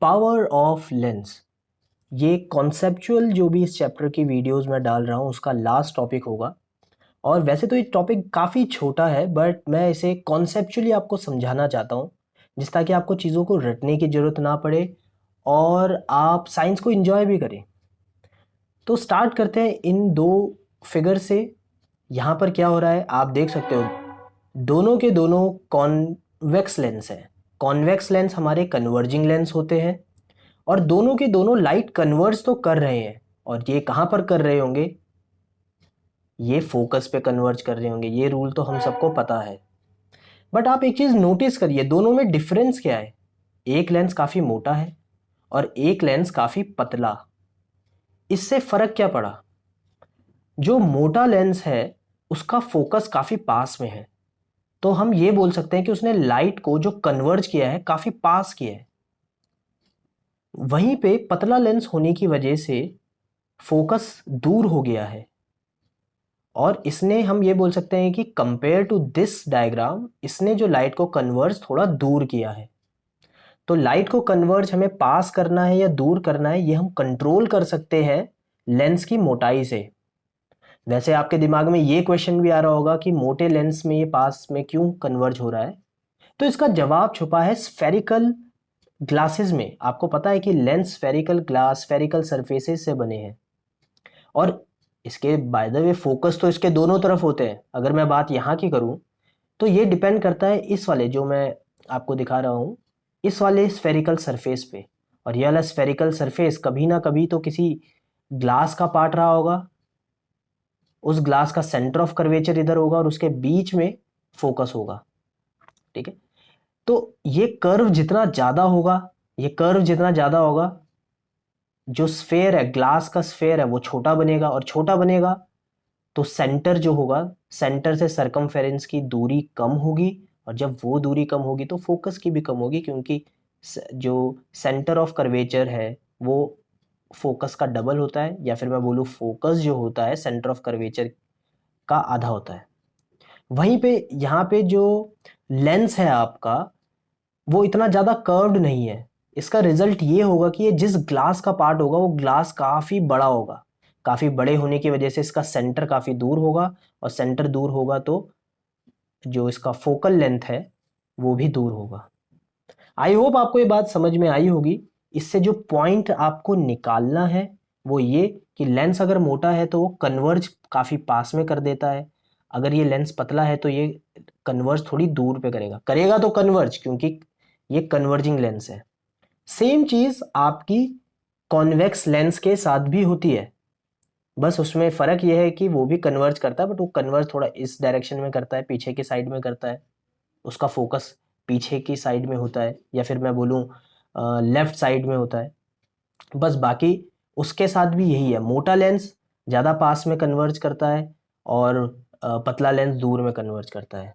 Power of lens, ये conceptual जो भी इस चैप्टर की वीडियोस में डाल रहा हूँ उसका लास्ट टॉपिक होगा। और वैसे तो ये टॉपिक काफ़ी छोटा है बट मैं इसे कॉन्सेप्चुअली आपको समझाना चाहता हूँ, जिस ताकि आपको चीज़ों को रटने की ज़रूरत ना पड़े और आप साइंस को एंजॉय भी करें। तो स्टार्ट करते हैं इन दो फिगर से। यहाँ पर क्या हो रहा है आप देख सकते हो, दोनों के दोनों कॉन्वेक्स लेंस हैं। कॉन्वेक्स लेंस हमारे कन्वर्जिंग लेंस होते हैं और दोनों के दोनों लाइट कन्वर्ज तो कर रहे हैं। और ये कहाँ पर कर रहे होंगे? ये फोकस पे कन्वर्ज कर रहे होंगे। ये रूल तो हम सबको पता है। बट आप एक चीज़ नोटिस करिए, दोनों में डिफरेंस क्या है। एक लेंस काफ़ी मोटा है और एक लेंस काफ़ी पतला। इससे फ़र्क क्या पड़ा? जो मोटा लेंस है उसका फोकस काफ़ी पास में है, तो हम ये बोल सकते हैं कि उसने लाइट को जो कन्वर्ज किया है काफ़ी पास किया है। वहीं पे पतला लेंस होने की वजह से फोकस दूर हो गया है और इसने, हम ये बोल सकते हैं कि कंपेयर टू दिस डायग्राम, इसने जो लाइट को कन्वर्ज थोड़ा दूर किया है। तो लाइट को कन्वर्ज हमें पास करना है या दूर करना है, ये हम कंट्रोल कर सकते हैं लेंस की मोटाई से। वैसे आपके दिमाग में ये क्वेश्चन भी आ रहा होगा कि मोटे लेंस में ये पास में क्यों कन्वर्ज हो रहा है। तो इसका जवाब छुपा है स्फेरिकल ग्लासेस में। आपको पता है कि lens spherical glass, spherical surfaces से बने हैं और इसके बाय द वे फोकस तो इसके दोनों तरफ होते हैं। अगर मैं बात यहाँ की करूँ तो ये डिपेंड करता है इस वाले जो मैं आपको दिखा रहा हूँ, इस वाले स्फेरिकल सरफेस पे। और ये वाला स्फेरिकल सरफेस कभी ना कभी तो किसी ग्लास का पार्ट रहा होगा। उस ग्लास का सेंटर ऑफ कर्वेचर इधर होगा और उसके बीच में फोकस होगा। ठीक है, तो ये कर्व जितना ज़्यादा होगा, ये कर्व जितना ज़्यादा होगा, जो स्फेयर है, ग्लास का स्फेयर है, वो छोटा बनेगा। और छोटा बनेगा तो सेंटर जो होगा, सेंटर से सरकमफेरेंस की दूरी कम होगी। और जब वो दूरी कम होगी तो फोकस की भी कम होगी, क्योंकि जो सेंटर ऑफ कर्वेचर है वो फोकस का डबल होता है, या फिर मैं बोलूँ फोकस जो होता है सेंटर ऑफ कर्वेचर का आधा होता है। वहीं पे यहाँ पे जो लेंस है आपका, वो इतना ज़्यादा कर्व्ड नहीं है। इसका रिजल्ट ये होगा कि ये जिस ग्लास का पार्ट होगा वो ग्लास काफ़ी बड़ा होगा। काफ़ी बड़े होने की वजह से इसका सेंटर काफ़ी दूर होगा, और सेंटर दूर होगा तो जो इसका फोकल लेंथ है वो भी दूर होगा। आई होप आपको ये बात समझ में आई होगी। इससे जो पॉइंट आपको निकालना है वो ये कि लेंस अगर मोटा है तो वो कन्वर्ज काफ़ी पास में कर देता है। अगर ये लेंस पतला है तो ये कन्वर्ज थोड़ी दूर पे करेगा। करेगा तो कन्वर्ज, क्योंकि ये कन्वर्जिंग लेंस है। सेम चीज़ आपकी कॉन्वेक्स लेंस के साथ भी होती है, बस उसमें फ़र्क ये है कि वो भी कन्वर्ज करता है, बट वो कन्वर्ज थोड़ा इस डायरेक्शन में करता है, पीछे की साइड में करता है। उसका फोकस पीछे की साइड में होता है, या फिर मैं बोलूँ लेफ्ट साइड में होता है। बस बाकी उसके साथ भी यही है, मोटा लेंस ज़्यादा पास में कन्वर्ज करता है और पतला लेंस दूर में कन्वर्ज करता है।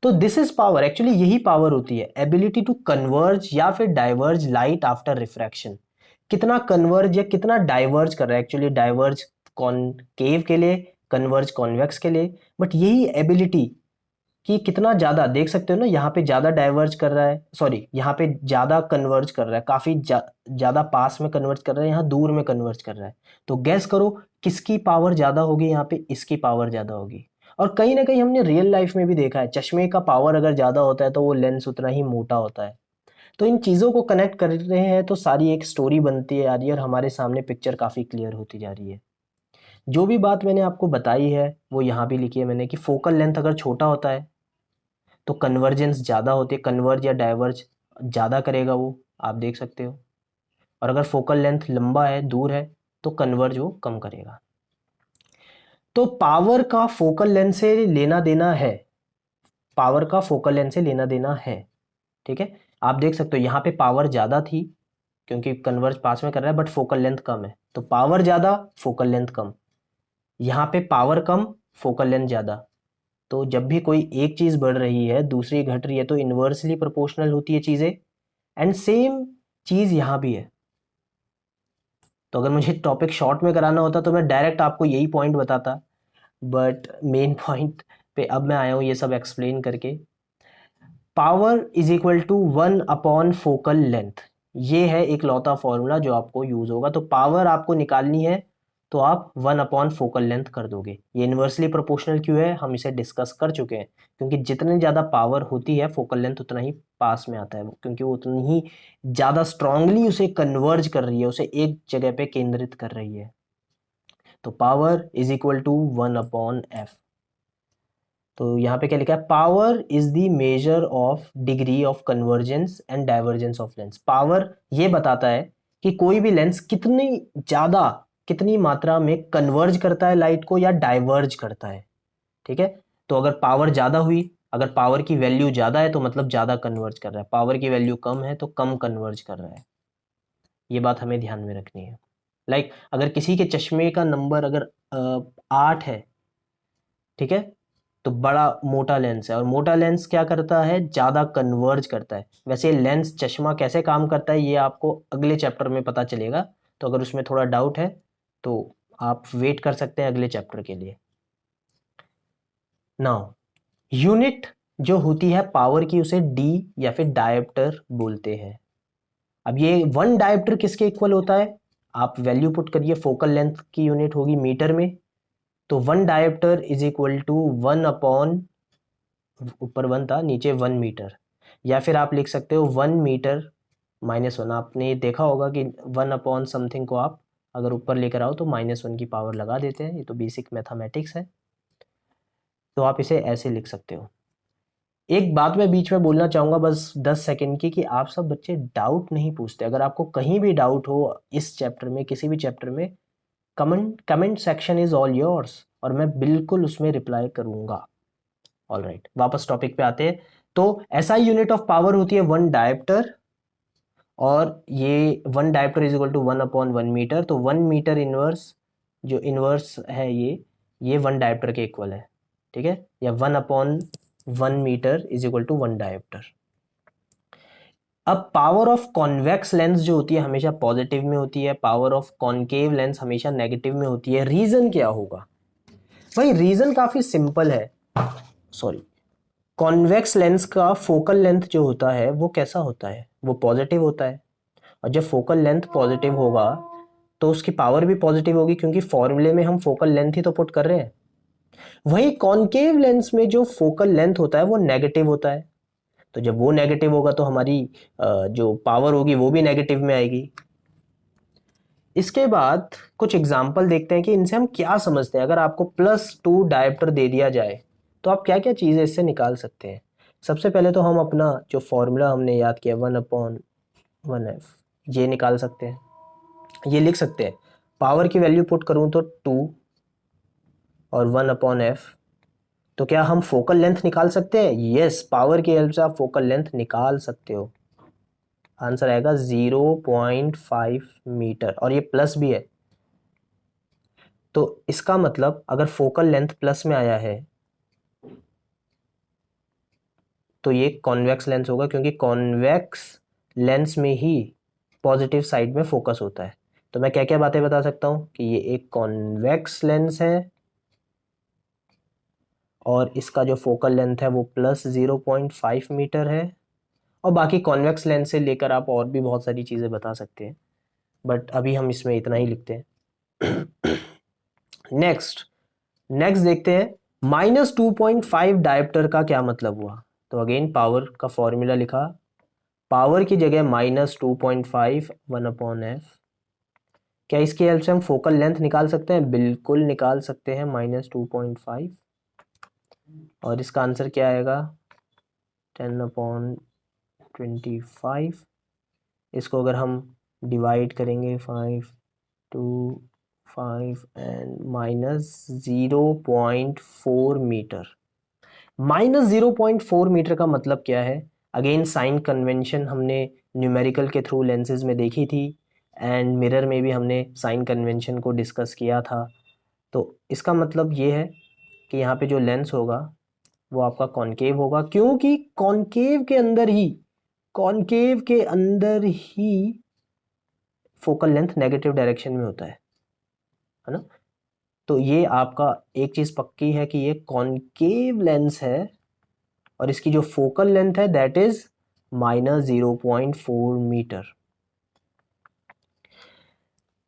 तो दिस इज पावर, एक्चुअली यही पावर होती है, एबिलिटी टू कन्वर्ज या फिर डाइवर्ज लाइट आफ्टर रिफ्रैक्शन। कितना कन्वर्ज या कितना डाइवर्ज कर रहा है। एक्चुअली डाइवर्ज कॉनकेव के लिए, कन्वर्ज कॉन्वेक्स के लिए। बट यही एबिलिटी कि कितना ज़्यादा, देख सकते हो ना, यहाँ पे ज़्यादा डाइवर्ज कर रहा है, सॉरी यहाँ पे ज़्यादा कन्वर्ज कर रहा है, काफ़ी ज़्यादा पास में कन्वर्ज कर रहा है, यहाँ दूर में कन्वर्ज कर रहा है। तो गैस करो किसकी पावर ज़्यादा होगी? यहाँ पे इसकी पावर ज़्यादा होगी। और कहीं ना कहीं हमने रियल लाइफ में भी देखा है, चश्मे का पावर अगर ज़्यादा होता है तो वो लेंस उतना ही मोटा होता है। तो इन चीज़ों को कनेक्ट कर रहे हैं तो सारी एक स्टोरी बनती है आ रही है, और हमारे सामने पिक्चर काफ़ी क्लियर होती जा रही है। जो भी बात मैंने आपको बताई है वो यहाँ भी लिखी है मैंने, कि फोकल लेंथ अगर छोटा होता है तो कन्वर्जेंस ज़्यादा होती है, कन्वर्ज या डाइवर्ज ज़्यादा करेगा वो, आप देख सकते हो। और अगर फोकल लेंथ लंबा है, दूर है, तो कन्वर्ज वो कम करेगा। तो पावर का फोकल लेंथ से लेना देना है, पावर का फोकल लेंथ से लेना देना है। ठीक है, आप देख सकते हो यहाँ पे पावर ज़्यादा थी क्योंकि कन्वर्ज पास में कर रहा है, बट फोकल लेंथ कम है, तो पावर ज़्यादा फोकल लेंथ कम। यहाँ पे पावर कम, फोकल लेंथ ज़्यादा। तो जब भी कोई एक चीज़ बढ़ रही है दूसरी घट रही है तो इन्वर्सली प्रोपोर्शनल होती है चीज़ें। एंड सेम चीज़ यहाँ भी है। तो अगर मुझे टॉपिक शॉर्ट में कराना होता तो मैं डायरेक्ट आपको यही पॉइंट बताता, बट मेन पॉइंट पे अब मैं आया हूँ ये सब एक्सप्लेन करके। Power is equal to 1 upon focal length. ये है एक लौता फॉर्मूला जो आपको यूज होगा। तो पावर आपको निकालनी है तो आप 1 अपॉन फोकल लेंथ कर दोगे। ये इन्वर्सली प्रोपोर्शनल क्यों है, हम इसे डिस्कस कर चुके हैं, क्योंकि जितनी ज़्यादा पावर होती है फोकल लेंथ उतना ही पास में आता है वो, क्योंकि वो उतनी ही ज़्यादा स्ट्रांगली उसे कन्वर्ज कर रही है, उसे एक जगह पे केंद्रित कर रही है। तो power is equal to 1/f। तो यहाँ पे क्या लिखा है, power is the measure of degree of convergence and divergence of lens. Power ये बताता है कि कोई भी लेंस कितनी ज्यादा, कितनी मात्रा में कन्वर्ज करता है लाइट को या डाइवर्ज करता है। ठीक है, तो अगर पावर ज्यादा हुई, अगर पावर की वैल्यू ज्यादा है तो मतलब ज्यादा कन्वर्ज कर रहा है, पावर की वैल्यू कम है तो कम कन्वर्ज कर रहा है। ये बात हमें ध्यान में रखनी है। अगर किसी के चश्मे का नंबर अगर 8 है, ठीक है, तो बड़ा मोटा लेंस है, और मोटा लेंस क्या करता है, ज़्यादा कन्वर्ज करता है। वैसे लेंस चश्मा कैसे काम करता है ये आपको अगले चैप्टर में पता चलेगा, तो अगर उसमें थोड़ा डाउट है तो आप वेट कर सकते हैं अगले चैप्टर के लिए। नाउ यूनिट जो होती है पावर की उसे डी या फिर डायोप्टर बोलते हैं। अब ये 1 डायोप्टर किसके इक्वल होता है, आप वैल्यू पुट करिए, फोकल लेंथ की यूनिट होगी मीटर में, तो 1 dioptre is equal to 1 upon, ऊपर 1 था नीचे 1 मीटर, या फिर आप लिख सकते हो 1 मीटर -1। आपने देखा होगा कि 1 अपॉन समथिंग को आप अगर ऊपर लेकर आओ तो -1 की पावर लगा देते हैं, ये तो बेसिक मैथमेटिक्स है। तो आप इसे ऐसे लिख सकते हो। एक बात मैं बीच में बोलना चाहूँगा बस 10 सेकंड की, कि आप सब बच्चे डाउट नहीं पूछते। अगर आपको कहीं भी डाउट हो इस चैप्टर में, किसी भी चैप्टर में, comment section is all yours, और मैं बिल्कुल उसमें रिप्लाई करूँगा। ऑलराइट, वापस टॉपिक पे आते हैं। तो ऐसा यूनिट ऑफ पावर होती है 1 डायोप्टर, और ये 1 dioptre is equal to 1/1 metre. तो 1 मीटर इनवर्स, जो इनवर्स है ये 1 डायोप्टर के इक्वल है। ठीक है, या 1/1 metre is equal to 1 dioptre. अब पावर ऑफ कॉन्वेक्स लेंस जो होती है हमेशा पॉजिटिव में होती है, पावर ऑफ कॉनकेव लेंस हमेशा नेगेटिव में होती है। रीजन क्या होगा भाई, रीजन काफी सिंपल है। सॉरी, कॉन्वेक्स लेंस का फोकल लेंथ जो होता है वो कैसा होता है, वो पॉजिटिव होता है, और जब फोकल लेंथ पॉजिटिव होगा तो उसकी पावर भी पॉजिटिव होगी, क्योंकि फॉर्मूले में हम फोकल लेंथ ही तो पुट कर रहे हैं। वहीं कॉनकेव लेंस में जो फोकल लेंथ होता है वो नेगेटिव होता है, तो जब वो नेगेटिव होगा तो हमारी जो पावर होगी वो भी नेगेटिव में आएगी। इसके बाद कुछ एग्जाम्पल देखते हैं कि इनसे हम क्या समझते हैं। अगर आपको +2 डायोप्टर दे दिया जाए तो आप क्या क्या चीज़ें इससे निकाल सकते हैं। सबसे पहले तो हम अपना जो फॉर्मूला हमने याद किया 1/1f, ये निकाल सकते हैं। ये लिख सकते हैं, पावर की वैल्यू पुट करूं तो 2 और 1/f। तो क्या हम फोकल लेंथ निकाल सकते हैं? यस, पावर की हेल्प से आप फोकल लेंथ निकाल सकते हो। आंसर आएगा 0.5 मीटर, और ये प्लस भी है, तो इसका मतलब अगर फोकल लेंथ प्लस में आया है तो ये कॉन्वेक्स लेंस होगा, क्योंकि कॉन्वेक्स लेंस में ही पॉजिटिव साइड में फोकस होता है। तो मैं क्या क्या बातें बता सकता हूँ कि ये एक कॉन्वेक्स लेंस है, और इसका जो फोकल लेंथ है वो +0.5 मीटर है, और बाकी कॉन्वेक्स लेंस से लेकर आप और भी बहुत सारी चीज़ें बता सकते हैं, बट अभी हम इसमें इतना ही लिखते हैं। नेक्स्ट नेक्स्ट देखते हैं, -2.5 डायोप्टर का क्या मतलब हुआ। तो अगेन पावर का फॉर्मूला लिखा, पावर की जगह -2.5 1/f। क्या इसकी हेल्प से हम फोकल लेंथ निकाल सकते हैं? बिल्कुल निकाल सकते हैं, -2.5, और इसका आंसर क्या आएगा 10/25। इसको अगर हम डिवाइड करेंगे 5 2 5 एंड -0.4 मीटर। -0.4 मीटर का मतलब क्या है, अगेन साइन कन्वेंशन हमने न्यूमेरिकल के थ्रू लेंसेज में देखी थी, एंड मिरर में भी हमने साइन कन्वेंशन को डिस्कस किया था। तो इसका मतलब ये है कि यहाँ पे जो लेंस होगा वो आपका कॉनकेव होगा, क्योंकि कॉनकेव के अंदर ही फोकल लेंथ नेगेटिव डायरेक्शन में होता है ना। तो ये आपका एक चीज पक्की है कि ये कॉनकेव लेंस है, और इसकी जो फोकल लेंथ है दैट इज -0.4 मीटर।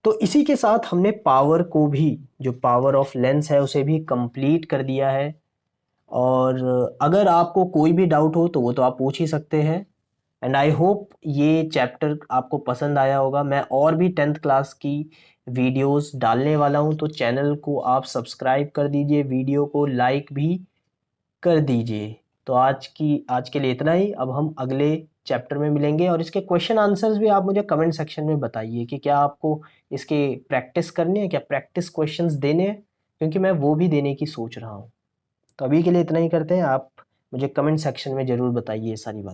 तो इसी के साथ हमने पावर को भी, जो पावर ऑफ लेंस है, उसे भी कंप्लीट कर दिया है। और अगर आपको कोई भी डाउट हो तो वो तो आप पूछ ही सकते हैं। एंड आई होप ये चैप्टर आपको पसंद आया होगा। मैं और भी 10th क्लास की वीडियोस डालने वाला हूँ, तो चैनल को आप सब्सक्राइब कर दीजिए, वीडियो को लाइक भी कर दीजिए। तो आज के लिए इतना ही। अब हम अगले चैप्टर में मिलेंगे, और इसके क्वेश्चन आंसर्स भी आप मुझे कमेंट सेक्शन में बताइए कि क्या आपको इसके प्रैक्टिस करनी है, क्या प्रैक्टिस क्वेश्चंस देने हैं, क्योंकि मैं वो भी देने की सोच रहा हूँ। तो अभी के लिए इतना ही करते हैं। आप मुझे कमेंट सेक्शन में ज़रूर बताइए ये सारी बातें।